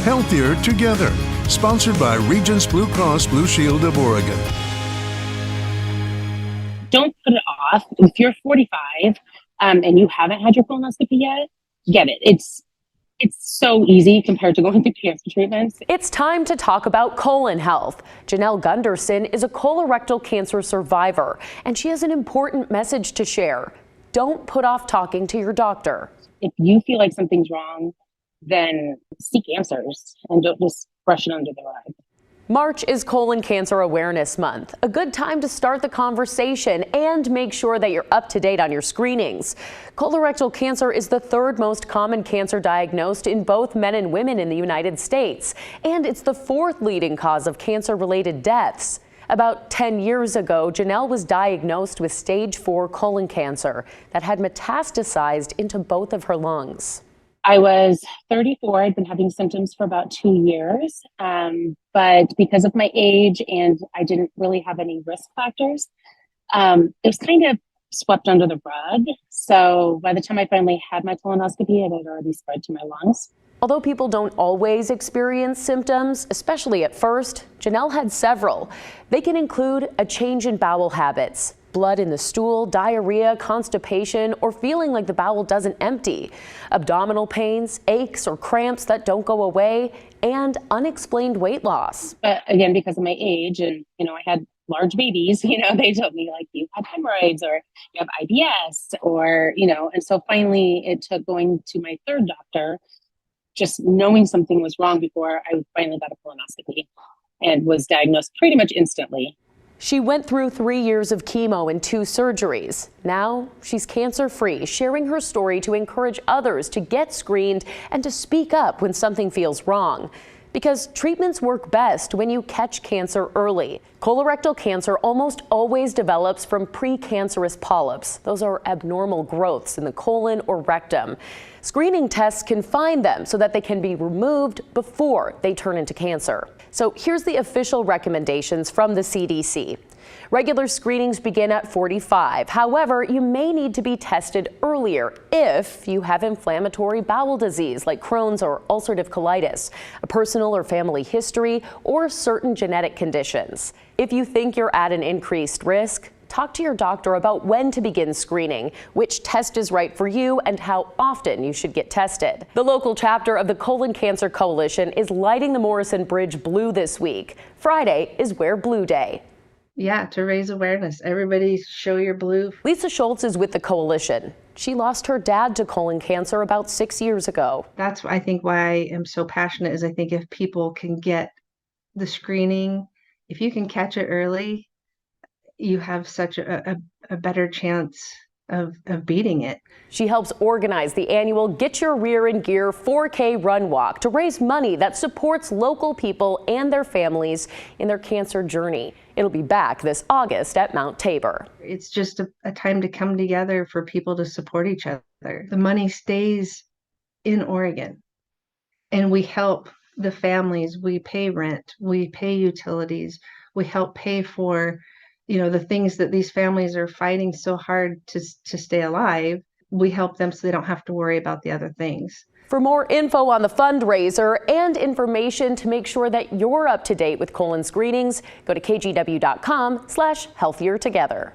Healthier Together, sponsored by Regents Blue Cross Blue Shield of Oregon. Don't put it off. If you're 45 and you haven't had your colonoscopy yet, get it. It's so easy compared to going through cancer treatments. It's time to talk about colon health. Janelle Gunderson is a colorectal cancer survivor, and she has an important message to share. Don't put off talking to your doctor. If you feel like something's wrong, then seek answers and don't just brush it under the rug. March is Colon Cancer Awareness Month, a good time to start the conversation and make sure that you're up to date on your screenings. Colorectal cancer is the third most common cancer diagnosed in both men and women in the United States, and it's the fourth leading cause of cancer-related deaths. About 10 years ago, Janelle was diagnosed with stage 4 colon cancer that had metastasized into both of her lungs. I was 34. I'd been having symptoms for about 2 years, but because of my age and I didn't really have any risk factors, it was kind of swept under the rug. So by the time I finally had my colonoscopy, it had already spread to my lungs. Although people don't always experience symptoms, especially at first, Janelle had several. They can include a change in bowel habits, blood in the stool, diarrhea, constipation, or feeling like the bowel doesn't empty, abdominal pains, aches or cramps that don't go away, and unexplained weight loss. But again, because of my age and, I had large babies, they told me like you have hemorrhoids or you have IBS or, and so finally it took going to my third doctor, just knowing something was wrong before I finally got a colonoscopy and was diagnosed pretty much instantly. She went through 3 years of chemo and 2 surgeries. Now she's cancer-free, sharing her story to encourage others to get screened and to speak up when something feels wrong. Because treatments work best when you catch cancer early. Colorectal cancer almost always develops from precancerous polyps. Those are abnormal growths in the colon or rectum. Screening tests can find them so that they can be removed before they turn into cancer. So here's the official recommendations from the CDC. Regular screenings begin at 45. However, you may need to be tested earlier if you have inflammatory bowel disease like Crohn's or ulcerative colitis, a personal or family history, or certain genetic conditions. If you think you're at an increased risk, talk to your doctor about when to begin screening, which test is right for you, and how often you should get tested. The local chapter of the Colon Cancer Coalition is lighting the Morrison Bridge blue this week. Friday is Wear Blue Day. Yeah, to raise awareness. Everybody show your blue. Lisa Schultz is with the coalition. She lost her dad to colon cancer about 6 years ago. That's, I think, why I am so passionate is I think if people can get the screening, if you can catch it early, you have such a better chance of beating it. She helps organize the annual Get Your Rear in Gear 4K Run Walk to raise money that supports local people and their families in their cancer journey. It'll be back this August at Mount Tabor. It's just a time to come together for people to support each other. The money stays in Oregon, and we help the families. We pay rent, we pay utilities, we help pay for the things that these families are fighting so hard to stay alive. We help them so they don't have to worry about the other things. For more info on the fundraiser and information to make sure that you're up to date with colon screenings, go to kgw.com/healthiertogether.